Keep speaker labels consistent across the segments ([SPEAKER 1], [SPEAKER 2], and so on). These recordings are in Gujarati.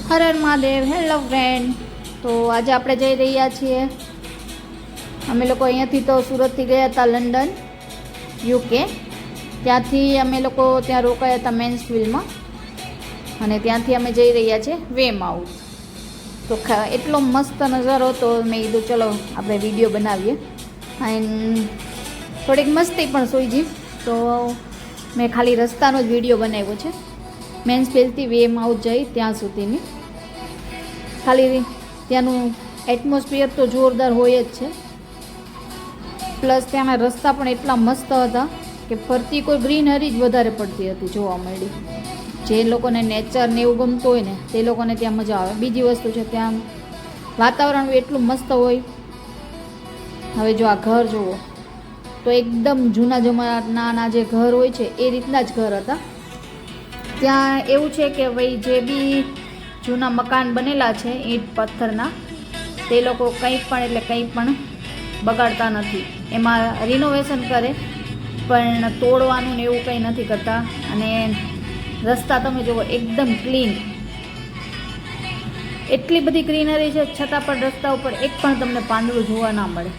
[SPEAKER 1] હર હર મહાદેવ. Hello friend. તો આજે આપણે જઈ રહ્યા છીએ, અમે લોકો અહીંયાથી તો સુરતથી ગયા હતા લંડન યુકે. ત્યાંથી અમે લોકો ત્યાં રોકાયા હતા મેન્સવિલમાં અને ત્યાંથી અમે જઈ રહ્યા છીએ વેમાઉથ. તો એટલો મસ્ત નજારો હતો, મેં કીધું ચલો આપણે વિડીયો બનાવીએ. એન્ડ થોડીક મસ્તી પણ સોઈજી, તો મેં ખાલી રસ્તાનો જ વિડીયો બનાવ્યો છે, મેન્સવિલથી વેમાઉથ જઈ ત્યાં સુધીની. ખાલી ત્યાંનું એટમોસ્ફિયર તો જોરદાર હોય જ છે, પ્લસ ત્યાંના રસ્તા પણ એટલા મસ્ત હતા કે ફરતી કોઈ ગ્રીનરી જ વધારે પડતી હતી જોવા મળી. જે લોકોને નેચર ને એવું ગમતું હોય ને તે લોકોને ત્યાં મજા આવે. બીજી વસ્તુ છે ત્યાં વાતાવરણ એટલું મસ્ત હોય. હવે જો આ ઘર જુઓ તો એકદમ જૂના જમાનાના જે ઘર હોય છે એ રીતના જ ઘર હતા. ત્યાં એવું છે કે ભાઈ જે બી જૂના મકાન બનેલા છે ઈંટ પથ્થરના, તે લોકો કંઈ પણ એટલે કંઈ પણ બગાડતા નથી. એમાં રિનોવેશન કરે પણ તોડવાનું ને એવું કંઈ નથી કરતા. અને રસ્તા તમે જુઓ એકદમ ક્લીન, એટલી બધી ગ્રીનરી છે છતાં પણ રસ્તા ઉપર એક પણ તમને પાંદડું જોવા ના મળે.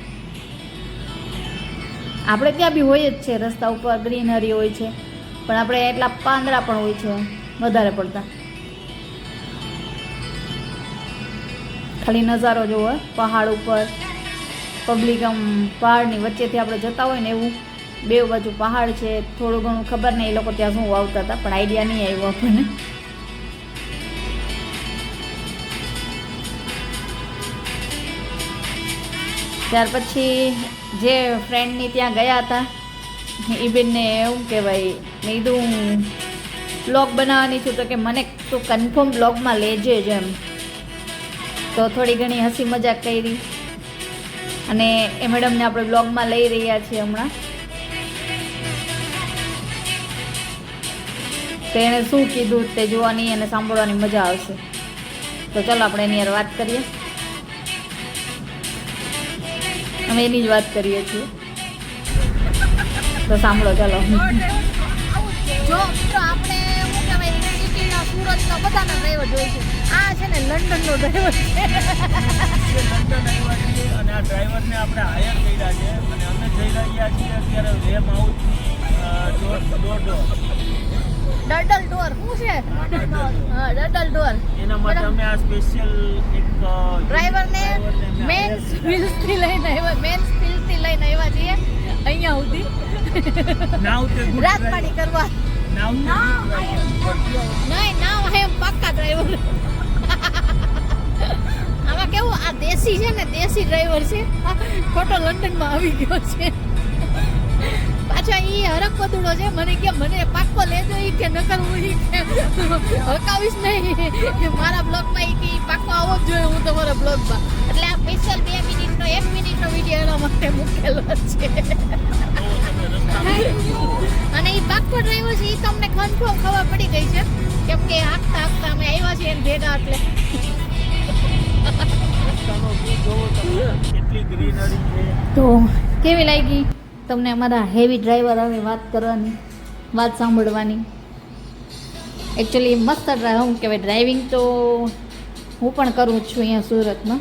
[SPEAKER 1] આપણે ત્યાં બી હોય જ છે, રસ્તા ઉપર ગ્રીનરી હોય છે, પણ આપણે એટલા પાંદડા પણ હોય છે વધારે પડતા. ખાલી નજારો જોવો, પહાડ ઉપર પબ્લિક આમ પહાડની વચ્ચેથી આપણે જતા હોય ને એવું, બે બાજુ પહાડ છે. થોડું ઘણું ખબર નહીં એ લોકો ત્યાં શું વાવતા હતા, પણ આઈડિયા નહીં આવ્યો આપણને. ત્યાર પછી જે ફ્રેન્ડની ત્યાં ગયા હતા એ બેનને એવું કહેવાય, મેં કીધું બ્લોગ બનાવવાની છું, તો કે મને તો કન્ફર્મ બ્લોગમાં લેજે જ એમ. તો થોડી ઘણી હસી મજાક કરી અને એ મેડમને આપણે બ્લોગમાં લઈ રહ્યા છીએ હમણાં. તો એણે શું કીધું તે જોવાની અને સાંભળવાની મજા આવશે. તો ચાલો આપણે એની યાર વાત કરીએ. અમે એની જ વાત કરીએ છીએ, તો સાંભળો ચાલો.
[SPEAKER 2] જો મિત્રો આપણે શું કહેવાય, સિટીના સુરતના બધાના ડ્રાઈવર જોઈએ છે. આ છે ને લંડનનો ડ્રાઈવર છે.
[SPEAKER 3] લંડન આવ્યા છીએ અને આ ડ્રાઈવરને આપણે હાયર કર્યા છે અને અમે જઈ રહ્યા છીએ અત્યારે વેમાઉથથી
[SPEAKER 2] ડડલ ડોર શું છે? હા, ડડલ ડોર.
[SPEAKER 3] એના માટે અમે આ સ્પેશિયલ એક
[SPEAKER 2] ડ્રાઈવરને મેન્સવિલથી લઈને આવ્યા છીએ અહીંયા સુધી રાજપાડી કરવા. નહીં, ના એમ પાક્કા ડ્રાઈવર. આમાં કેવું, આ દેશી છે ને, દેશી ડ્રાઈવર છે. ખોટો લંડનમાં આવી ગયો છે પાછા. ઈ હરક પદુડો છે, મને કે મને પાક્કો લેજો ઈ કે નકર હું ઈ કે હકાવીશ નહીં મારા બ્લોગમાં. ઈ કે પાક્કો આવો જ જોઈએ હું તમારા બ્લોગમાં. એટલે આ સ્પેશિયલ 2 મિનિટનો 1 મિનિટનો વિડીયો એના માટે મૂકેલો છે. અને ઈ પાક્કો ડ્રાઈવર છે, ઈ તમને કન્ફર્મ ખબર પડી ગઈ છે, કેમ કે હાંકતા હાંકતા અમે આવ્યા છીએ એને ભેગા. એટલે
[SPEAKER 3] કેટલી ગ્રીનરી છે.
[SPEAKER 1] તો કેવી લાગી તમને અમારા હેવી ડ્રાઈવર આવે વાત કરવાની, વાત સાંભળવાની? એકચ્યુઅલી મસ્ત શું કહેવાય, ડ્રાઇવિંગ તો હું પણ કરું જ છું અહીંયા સુરતમાં,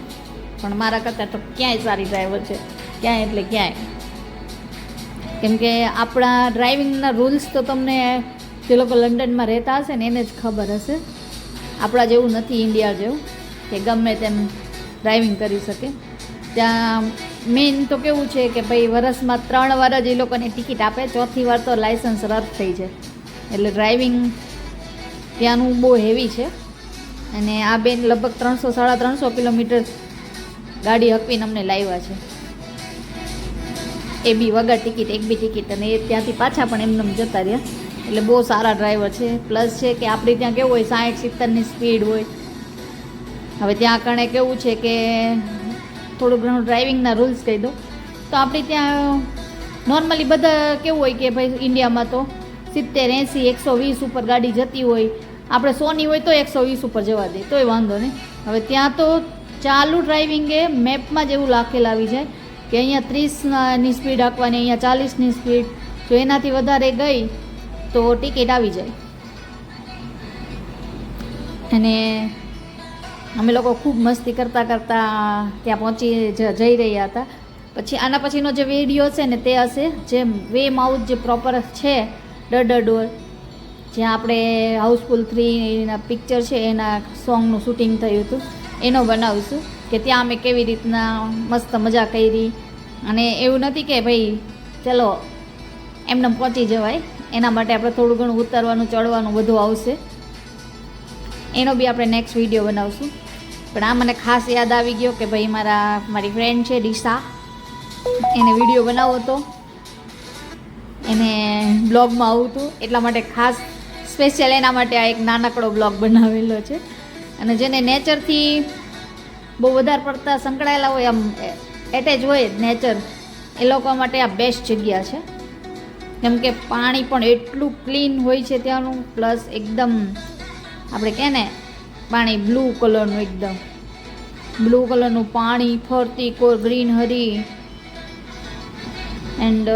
[SPEAKER 1] પણ મારા કરતાં તો ક્યાંય સારી ડ્રાઈવર છે, ક્યાંય એટલે ક્યાંય. કેમ કે આપણા ડ્રાઇવિંગના રૂલ્સ તો તમને જે લોકો લંડનમાં રહેતા હશે ને એને જ ખબર હશે. આપણા જેવું નથી, ઇન્ડિયા જેવું કે ગમે તેમ ડ્રાઇવિંગ કરી શકે. ત્યાં મેઇન તો કેવું છે કે ભાઈ વરસમાં 3 વાર જ એ લોકોને ટિકિટ આપે, ચોથી વાર તો લાઇસન્સ રદ થઈ જાય. એટલે ડ્રાઇવિંગ ત્યાંનું બહુ હેવી છે. અને આ બેન લગભગ 300-350 કિલોમીટર ગાડી હકવીને અમને લાવ્યા છે, એ બી વગર ટિકિટ, એક બી ટિકિટ. અને એ ત્યાંથી પાછા પણ એમને જતા રહ્યા. એટલે બહુ સારા ડ્રાઈવર છે. પ્લસ છે કે આપણે ત્યાં કેવું હોય 60-70ની સ્પીડ હોય. હવે ત્યાં કણે કેવું છે કે થોડું ઘણું ડ્રાઇવિંગના રૂલ્સ કહી દો તો આપણે ત્યાં નોર્મલી બધા કેવું હોય કે ભાઈ ઇન્ડિયામાં તો 70-80-120 ઉપર ગાડી જતી હોય. આપણે 100ની હોય તો 120 ઉપર જવા દે તોય વાંધો નહીં. હવે ત્યાં તો ચાલુ ડ્રાઇવિંગે મેપમાં જ એવું લાખેલ આવી જાય કે અહીંયા 30ની સ્પીડ આપવાની, અહીંયા 40ની સ્પીડ. જો એનાથી વધારે ગઈ તો ટિકિટ આવી જાય. અને અમે લોકો ખૂબ મસ્તી કરતાં કરતાં ત્યાં પહોંચી જઈ રહ્યા હતા. પછી આના પછીનો જે વિડીયો છે ને તે હશે જે વે માઉથ જે પ્રોપર છે ડોર જ્યાં આપણે હાઉસફુલ 3 પિક્ચર છે એના સોંગનું શૂટિંગ થયું હતું એનો બનાવીશું કે ત્યાં અમે કેવી રીતના મસ્ત મજા કરી. અને એવું નથી કે ભાઈ ચલો એમને પહોંચી જવાય, એના માટે આપણે થોડું ઘણું ઉતરવાનું ચડવાનું બધું આવશે. એનો બી આપણે નેક્સ્ટ વિડીયો બનાવશું. પણ આ મને ખાસ યાદ આવી ગયો કે ભાઈ મારી ફ્રેન્ડ છે ડીસા, એને વિડીયો બનાવવો હતો, એને બ્લોગમાં આવવું હતું, એટલા માટે ખાસ સ્પેશિયલ એના માટે આ એક નાનકડો બ્લોગ બનાવેલો છે. અને જેને નેચરથી બહુ વધારે પડતા સંકળાયેલા હોય, આમ એટેચ હોય નેચર, એ લોકો માટે આ બેસ્ટ જગ્યા છે. કેમ કે પાણી પણ એટલું ક્લીન હોય છે ત્યાંનું, પ્લસ એકદમ આપણે કહે ને પાણી બ્લુ કલરનું, એકદમ બ્લુ કલરનું પાણી, ફરતી કોર ગ્રીનહરી એન્ડ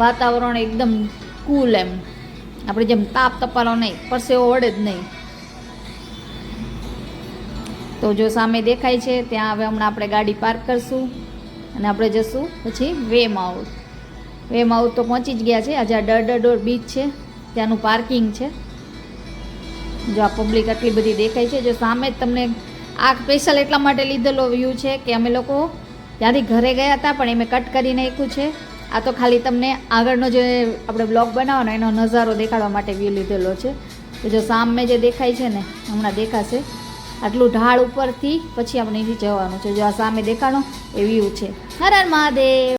[SPEAKER 1] વાતાવરણ એકદમ કૂલ, એમ આપણે જેમ તાપ તપાલો નહીં, પરસેવો વળે જ નહીં. તો જો સામે દેખાય છે ત્યાં હવે હમણાં આપણે ગાડી પાર્ક કરશું અને આપણે જશું પછી વે માઉથ તો પહોંચી જ ગયા છે. આજે આ ડર બીચ છે ત્યાંનું પાર્કિંગ છે. જો આ પબ્લિક આટલી બધી દેખાય છે. જો સામે જ તમને આ સ્પેશિયલ એટલા માટે લીધેલો વ્યૂ છે કે અમે લોકો ત્યાંથી ઘરે ગયા હતા પણ એમે કટ કરી નાખ્યું છે. આ તો ખાલી તમને આગળનો જે આપણે બ્લોગ બનાવવાનો એનો નજારો દેખાડવા માટે વ્યૂ લીધેલો છે. તો જો સામે જે દેખાય છે ને હમણાં દેખાશે, આટલું ઢાળ ઉપરથી પછી આપણે અહીંથી જવાનું છે. જો આ સામે દેખાડો એ વ્યૂ છે. હર હર મહાદેવ.